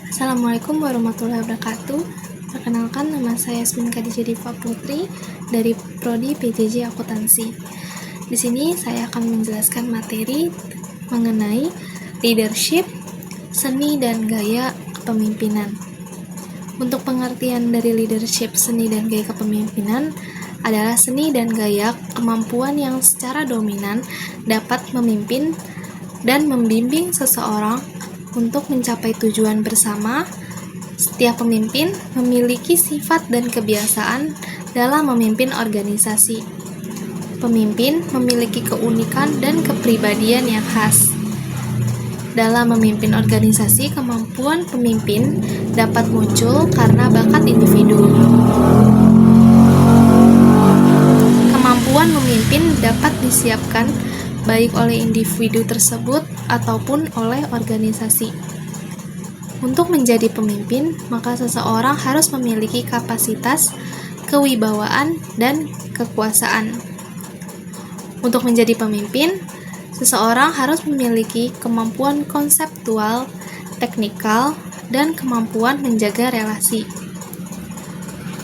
Assalamualaikum warahmatullahi wabarakatuh. Perkenalkan, nama saya Yasmin Khadijah Diva Putri dari Prodi PJJ Akuntansi. Di sini saya akan menjelaskan materi mengenai leadership, seni dan gaya kepemimpinan. Untuk pengertian dari leadership, seni dan gaya kepemimpinan adalah seni dan gaya kemampuan yang secara dominan dapat memimpin dan membimbing seseorang untuk mencapai tujuan bersama. Setiap pemimpin memiliki sifat dan kebiasaan dalam memimpin organisasi. Pemimpin memiliki keunikan dan kepribadian yang khas. Dalam memimpin organisasi, kemampuan pemimpin dapat muncul karena bakat individu. Kemampuan memimpin dapat disiapkan baik oleh individu tersebut ataupun oleh organisasi. Untuk menjadi pemimpin, maka seseorang harus memiliki kapasitas, kewibawaan, dan kekuasaan. Untuk menjadi pemimpin, seseorang harus memiliki kemampuan konseptual, teknikal, dan kemampuan menjaga relasi.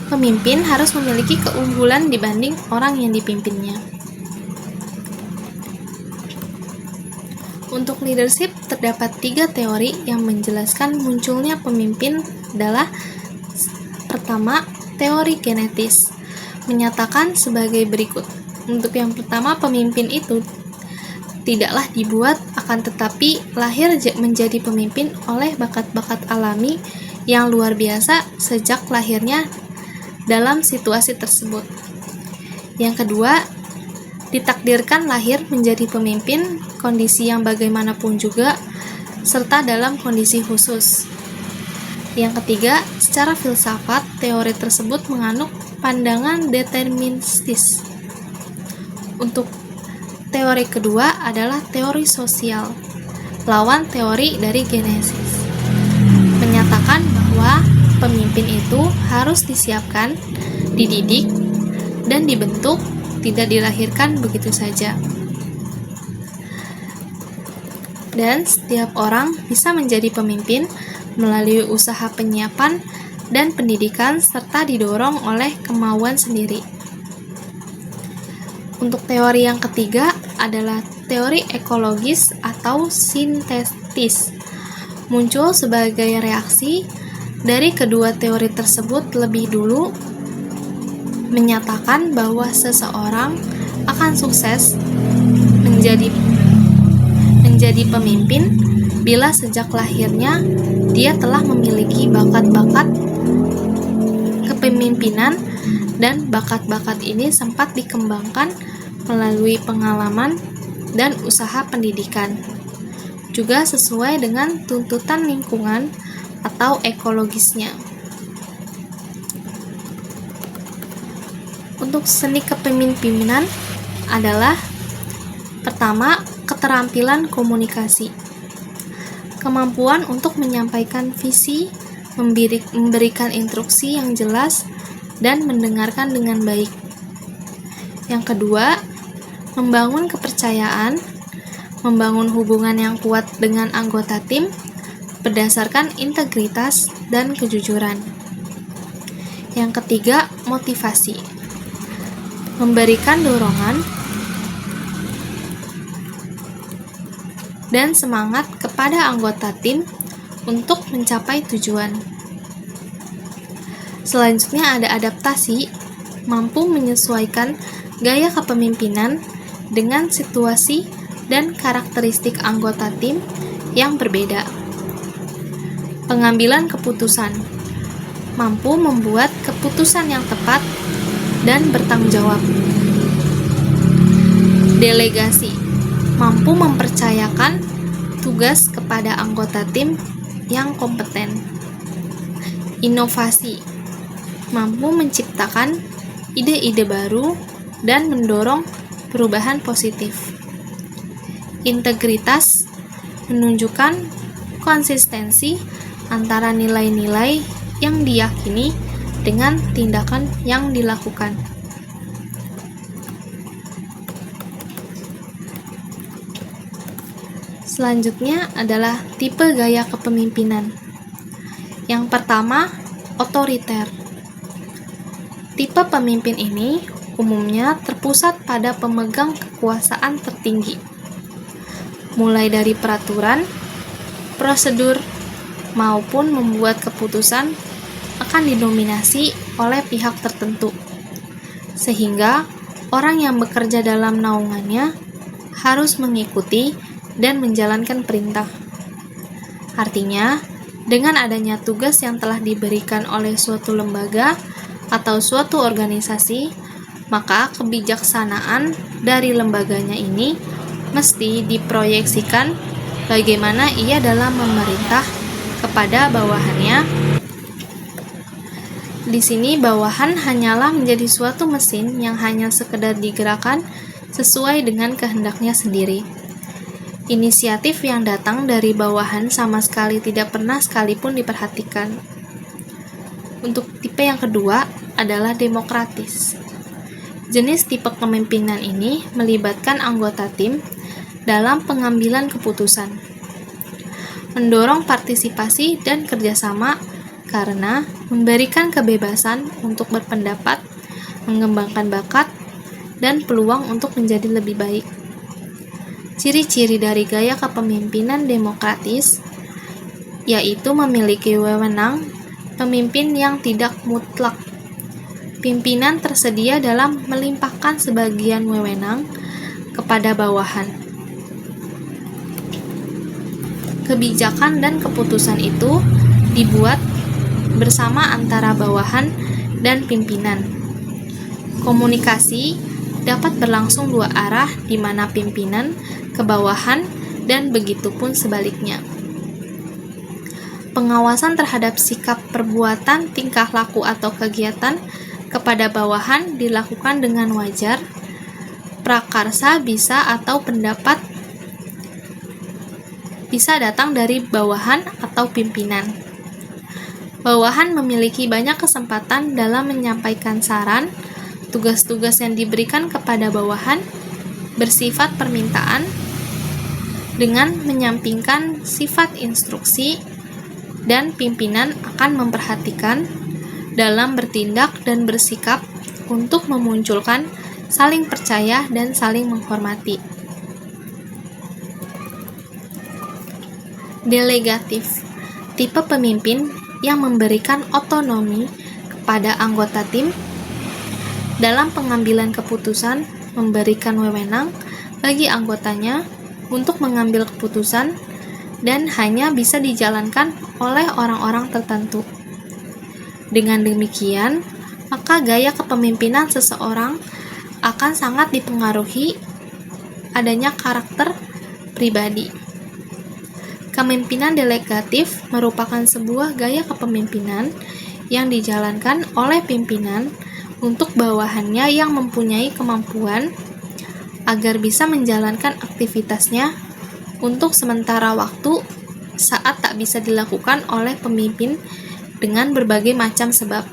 Pemimpin harus memiliki keunggulan dibanding orang yang dipimpinnya. Untuk leadership, terdapat 3 teori yang menjelaskan munculnya pemimpin adalah: pertama, teori genetis, menyatakan sebagai berikut. Untuk yang pertama, pemimpin itu tidaklah dibuat, akan tetapi lahir menjadi pemimpin oleh bakat-bakat alami yang luar biasa sejak lahirnya dalam situasi tersebut. Yang kedua, ditakdirkan lahir menjadi pemimpin, kondisi yang bagaimanapun juga, serta dalam kondisi khusus. Yang ketiga, secara filsafat, teori tersebut menganut pandangan deterministis. Untuk teori kedua adalah teori sosial, lawan teori dari genesis, menyatakan bahwa pemimpin itu harus disiapkan, dididik, dan dibentuk, tidak dilahirkan begitu saja. Dan setiap orang bisa menjadi pemimpin melalui usaha penyiapan dan pendidikan serta didorong oleh kemauan sendiri. Untuk teori yang ketiga adalah teori ekologis atau sintetis, muncul sebagai reaksi dari kedua teori tersebut lebih dulu, menyatakan bahwa seseorang akan sukses menjadi pemimpin bila sejak lahirnya dia telah memiliki bakat-bakat kepemimpinan, dan bakat-bakat ini sempat dikembangkan melalui pengalaman dan usaha pendidikan, juga sesuai dengan tuntutan lingkungan atau ekologisnya. Untuk seni kepemimpinan adalah: pertama, keterampilan komunikasi, kemampuan untuk menyampaikan visi, memberikan instruksi yang jelas, dan mendengarkan dengan baik. Yang kedua, membangun kepercayaan, membangun hubungan yang kuat dengan anggota tim berdasarkan integritas dan kejujuran. Yang ketiga, motivasi, memberikan dorongan dan semangat kepada anggota tim untuk mencapai tujuan. Selanjutnya ada adaptasi, mampu menyesuaikan gaya kepemimpinan dengan situasi dan karakteristik anggota tim yang berbeda. Pengambilan keputusan, mampu membuat keputusan yang tepat dan bertanggung jawab. Delegasi, mampu mempercayakan tugas kepada anggota tim yang kompeten. Inovasi, mampu menciptakan ide-ide baru dan mendorong perubahan positif. Integritas, menunjukkan konsistensi antara nilai-nilai yang diyakini dengan tindakan yang dilakukan. Selanjutnya adalah tipe gaya kepemimpinan. Yang pertama, otoriter. Tipe pemimpin ini umumnya terpusat pada pemegang kekuasaan tertinggi, mulai dari peraturan, prosedur, maupun membuat keputusan akan didominasi oleh pihak tertentu, sehingga orang yang bekerja dalam naungannya harus mengikuti dan menjalankan perintah. Artinya, dengan adanya tugas yang telah diberikan oleh suatu lembaga atau suatu organisasi, maka kebijaksanaan dari lembaganya ini mesti diproyeksikan bagaimana ia dalam memerintah kepada bawahannya. Di sini bawahan hanyalah menjadi suatu mesin yang hanya sekedar digerakkan sesuai dengan kehendaknya sendiri. Inisiatif yang datang dari bawahan sama sekali tidak pernah sekalipun diperhatikan. Untuk tipe yang kedua adalah demokratis. Jenis tipe kepemimpinan ini melibatkan anggota tim dalam pengambilan keputusan, mendorong partisipasi dan kerjasama karena memberikan kebebasan untuk berpendapat, mengembangkan bakat, dan peluang untuk menjadi lebih baik. Ciri-ciri dari gaya kepemimpinan demokratis yaitu memiliki wewenang pemimpin yang tidak mutlak. Pimpinan tersedia dalam melimpahkan sebagian wewenang kepada bawahan. Kebijakan dan keputusan itu dibuat bersama antara bawahan dan pimpinan. Komunikasi dapat berlangsung dua arah di mana pimpinan ke bawahan dan begitu pun sebaliknya. Pengawasan terhadap sikap perbuatan, tingkah laku atau kegiatan kepada bawahan dilakukan dengan wajar. Prakarsa bisa atau pendapat bisa datang dari bawahan atau pimpinan. Bawahan memiliki banyak kesempatan dalam menyampaikan saran. Tugas-tugas yang diberikan kepada bawahan bersifat permintaan dengan menyampingkan sifat instruksi, dan pimpinan akan memperhatikan dalam bertindak dan bersikap untuk memunculkan saling percaya dan saling menghormati. Delegatif, tipe pemimpin yang memberikan otonomi kepada anggota tim dalam pengambilan keputusan, memberikan wewenang bagi anggotanya untuk mengambil keputusan dan hanya bisa dijalankan oleh orang-orang tertentu. Dengan demikian, maka gaya kepemimpinan seseorang akan sangat dipengaruhi adanya karakter pribadi. Kepemimpinan delegatif merupakan sebuah gaya kepemimpinan yang dijalankan oleh pimpinan untuk bawahannya yang mempunyai kemampuan agar bisa menjalankan aktivitasnya untuk sementara waktu saat tak bisa dilakukan oleh pemimpin dengan berbagai macam sebab.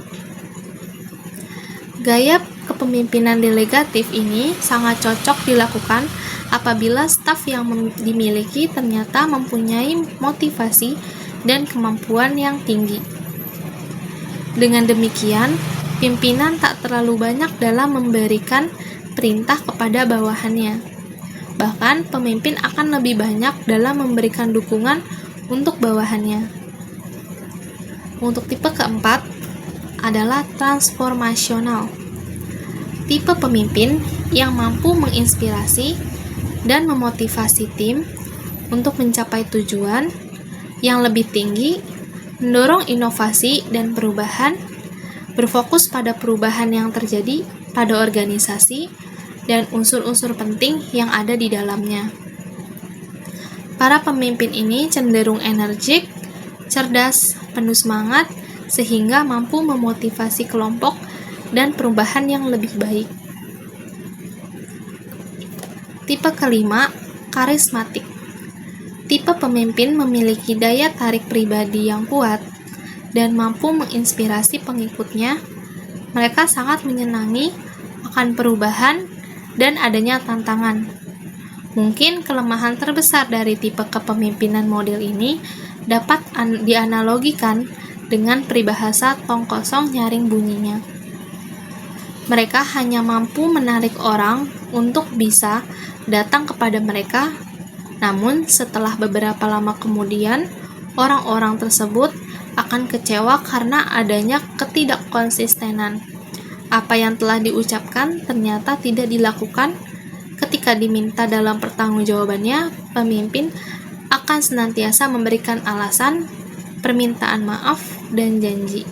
Gaya kepemimpinan delegatif ini sangat cocok dilakukan apabila staf yang dimiliki ternyata mempunyai motivasi dan kemampuan yang tinggi. Dengan demikian, pimpinan tak terlalu banyak dalam memberikan perintah kepada bawahannya. Bahkan, pemimpin akan lebih banyak dalam memberikan dukungan untuk bawahannya. Untuk tipe keempat adalah transformasional. Tipe pemimpin yang mampu menginspirasi dan memotivasi tim untuk mencapai tujuan yang lebih tinggi, mendorong inovasi dan perubahan, berfokus pada perubahan yang terjadi pada organisasi dan unsur-unsur penting yang ada di dalamnya. Para pemimpin ini cenderung energik, cerdas, penuh semangat, sehingga mampu memotivasi kelompok dan perubahan yang lebih baik. Tipe kelima, karismatik. Tipe pemimpin memiliki daya tarik pribadi yang kuat dan mampu menginspirasi pengikutnya. Mereka sangat menyenangi akan perubahan dan adanya tantangan. Mungkin kelemahan terbesar dari tipe kepemimpinan model ini dapat dianalogikan dengan peribahasa tong kosong nyaring bunyinya. Mereka hanya mampu menarik orang untuk bisa datang kepada mereka, namun setelah beberapa lama kemudian, orang-orang tersebut akan kecewa karena adanya ketidakkonsistenan. Apa yang telah diucapkan ternyata tidak dilakukan. Ketika diminta dalam pertanggungjawabannya, pemimpin akan senantiasa memberikan alasan, permintaan maaf, dan janji.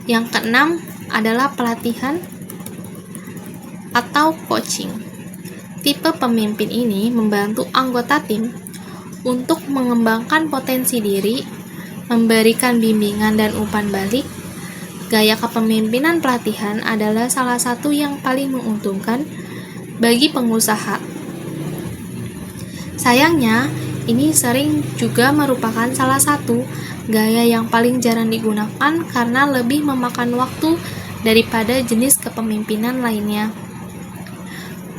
Yang keenam adalah pelatihan atau coaching. Tipe pemimpin ini membantu anggota tim untuk mengembangkan potensi diri, memberikan bimbingan dan umpan balik. Gaya kepemimpinan pelatihan adalah salah satu yang paling menguntungkan bagi pengusaha. Sayangnya, ini sering juga merupakan salah satu gaya yang paling jarang digunakan karena lebih memakan waktu daripada jenis kepemimpinan lainnya.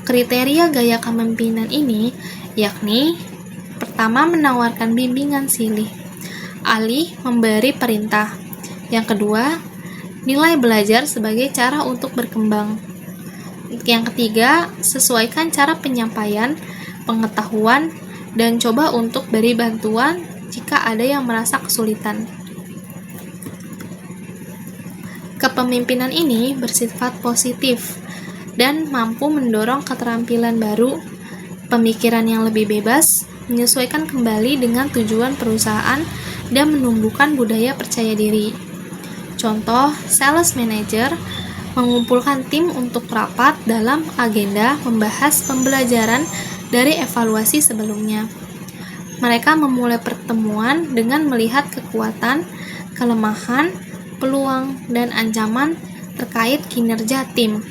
Kriteria gaya kepemimpinan ini yakni: pertama, menawarkan bimbingan silih, alih memberi perintah. Yang kedua, nilai belajar sebagai cara untuk berkembang. Yang ketiga, sesuaikan cara penyampaian pengetahuan dan coba untuk beri bantuan jika ada yang merasa kesulitan. Kepemimpinan ini bersifat positif dan mampu mendorong keterampilan baru, pemikiran yang lebih bebas, menyesuaikan kembali dengan tujuan perusahaan, dan menumbuhkan budaya percaya diri. Contoh, sales manager mengumpulkan tim untuk rapat dalam agenda membahas pembelajaran dari evaluasi sebelumnya. Mereka memulai pertemuan dengan melihat kekuatan, kelemahan, peluang, dan ancaman terkait kinerja tim.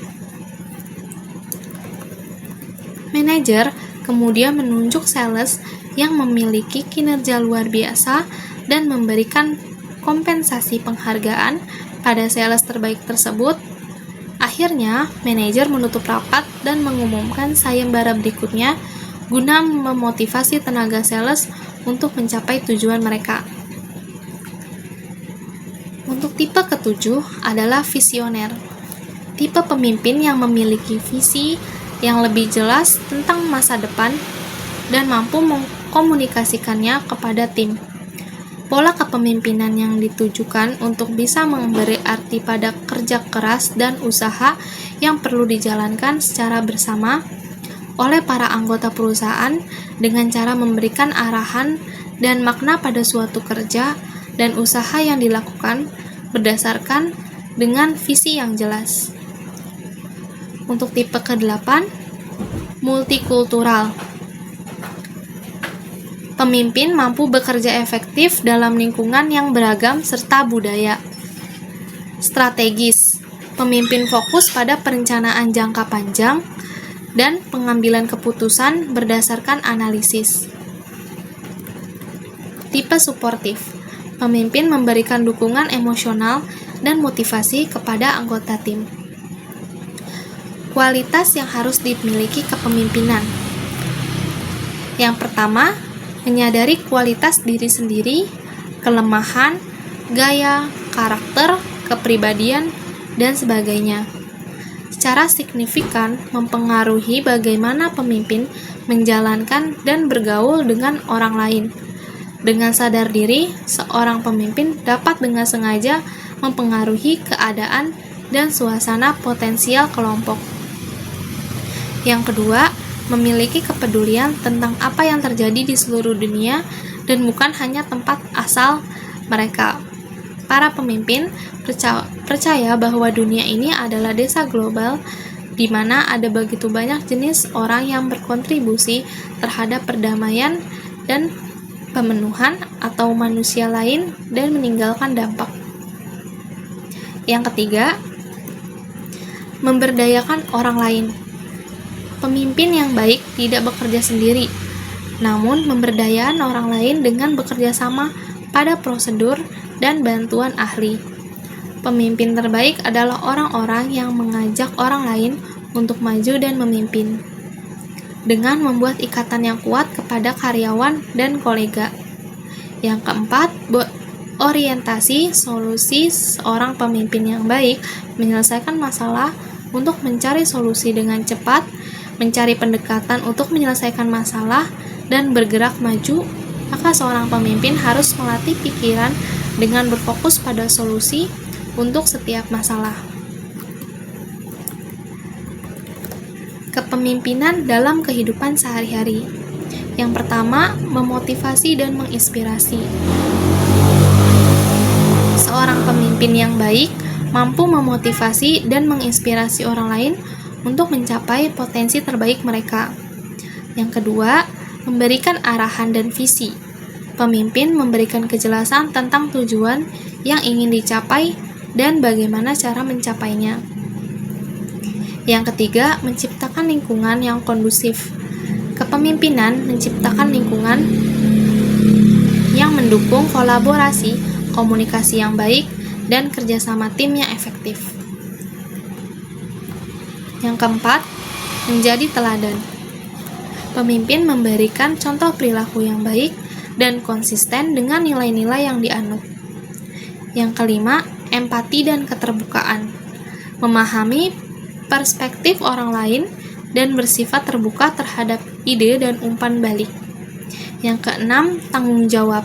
Manajer kemudian menunjuk sales yang memiliki kinerja luar biasa dan memberikan kompensasi penghargaan pada sales terbaik tersebut. Akhirnya, manajer menutup rapat dan mengumumkan sayembara berikutnya guna memotivasi tenaga sales untuk mencapai tujuan mereka. Untuk tipe ketujuh adalah visioner. Tipe pemimpin yang memiliki visi yang lebih jelas tentang masa depan dan mampu mengkomunikasikannya kepada tim. Pola kepemimpinan yang ditujukan untuk bisa memberi arti pada kerja keras dan usaha yang perlu dijalankan secara bersama oleh para anggota perusahaan dengan cara memberikan arahan dan makna pada suatu kerja dan usaha yang dilakukan berdasarkan dengan visi yang jelas. Untuk tipe ke-8, multikultural. Pemimpin mampu bekerja efektif dalam lingkungan yang beragam serta budaya. Strategis. Pemimpin fokus pada perencanaan jangka panjang dan pengambilan keputusan berdasarkan analisis. Tipe suportif. Pemimpin memberikan dukungan emosional dan motivasi kepada anggota tim. Kualitas yang harus dimiliki kepemimpinan. Yang pertama, menyadari kualitas diri sendiri, kelemahan, gaya, karakter, kepribadian, dan sebagainya. Secara signifikan mempengaruhi bagaimana pemimpin menjalankan dan bergaul dengan orang lain. Dengan sadar diri, seorang pemimpin dapat dengan sengaja mempengaruhi keadaan dan suasana potensial kelompok. Yang kedua, memiliki kepedulian tentang apa yang terjadi di seluruh dunia dan bukan hanya tempat asal mereka. Para pemimpin percaya bahwa dunia ini adalah desa global di mana ada begitu banyak jenis orang yang berkontribusi terhadap perdamaian dan pemenuhan atau manusia lain dan meninggalkan dampak. Yang ketiga, memberdayakan orang lain. Pemimpin yang baik tidak bekerja sendiri, namun memberdayakan orang lain dengan bekerja sama pada prosedur dan bantuan ahli. Pemimpin terbaik adalah orang-orang yang mengajak orang lain untuk maju dan memimpin, dengan membuat ikatan yang kuat kepada karyawan dan kolega. Yang keempat, Orientasi solusi seorang pemimpin yang baik menyelesaikan masalah untuk mencari solusi dengan cepat, mencari pendekatan untuk menyelesaikan masalah, dan bergerak maju. Maka seorang pemimpin harus melatih pikiran dengan berfokus pada solusi untuk setiap masalah. Kepemimpinan dalam kehidupan sehari-hari. Yang pertama, memotivasi dan menginspirasi. Seorang pemimpin yang baik mampu memotivasi dan menginspirasi orang lain untuk mencapai potensi terbaik mereka. Yang kedua, memberikan arahan dan visi. Pemimpin memberikan kejelasan tentang tujuan yang ingin dicapai dan bagaimana cara mencapainya. Yang ketiga, menciptakan lingkungan yang kondusif. Kepemimpinan menciptakan lingkungan yang mendukung kolaborasi, komunikasi yang baik, dan kerjasama tim yang efektif. Yang keempat, menjadi teladan. Pemimpin memberikan contoh perilaku yang baik dan konsisten dengan nilai-nilai yang dianut. Yang kelima, empati dan keterbukaan. Memahami perspektif orang lain dan bersifat terbuka terhadap ide dan umpan balik. Yang keenam, tanggung jawab.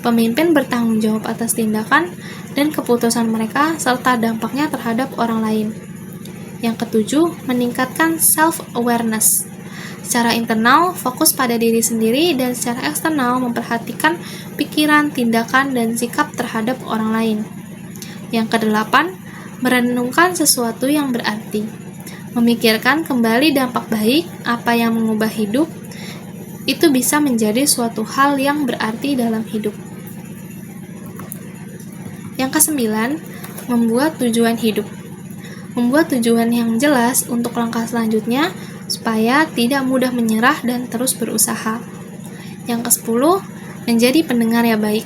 Pemimpin bertanggung jawab atas tindakan dan keputusan mereka serta dampaknya terhadap orang lain. Yang ketujuh, meningkatkan self-awareness. Secara internal, fokus pada diri sendiri, dan secara eksternal memperhatikan pikiran, tindakan, dan sikap terhadap orang lain. Yang kedelapan, merenungkan sesuatu yang berarti. Memikirkan kembali dampak baik, apa yang mengubah hidup, itu bisa menjadi suatu hal yang berarti dalam hidup. Yang kesembilan, membuat tujuan hidup. Membuat tujuan yang jelas untuk langkah selanjutnya supaya tidak mudah menyerah dan terus berusaha. Yang kesepuluh, menjadi pendengar yang baik.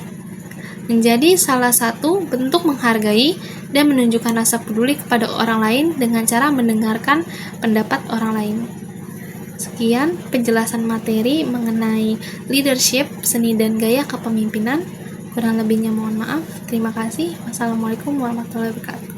Menjadi salah satu bentuk menghargai dan menunjukkan rasa peduli kepada orang lain dengan cara mendengarkan pendapat orang lain. Sekian penjelasan materi mengenai leadership, seni dan gaya kepemimpinan. Kurang lebihnya mohon maaf. Terima kasih. Wassalamualaikum warahmatullahi wabarakatuh.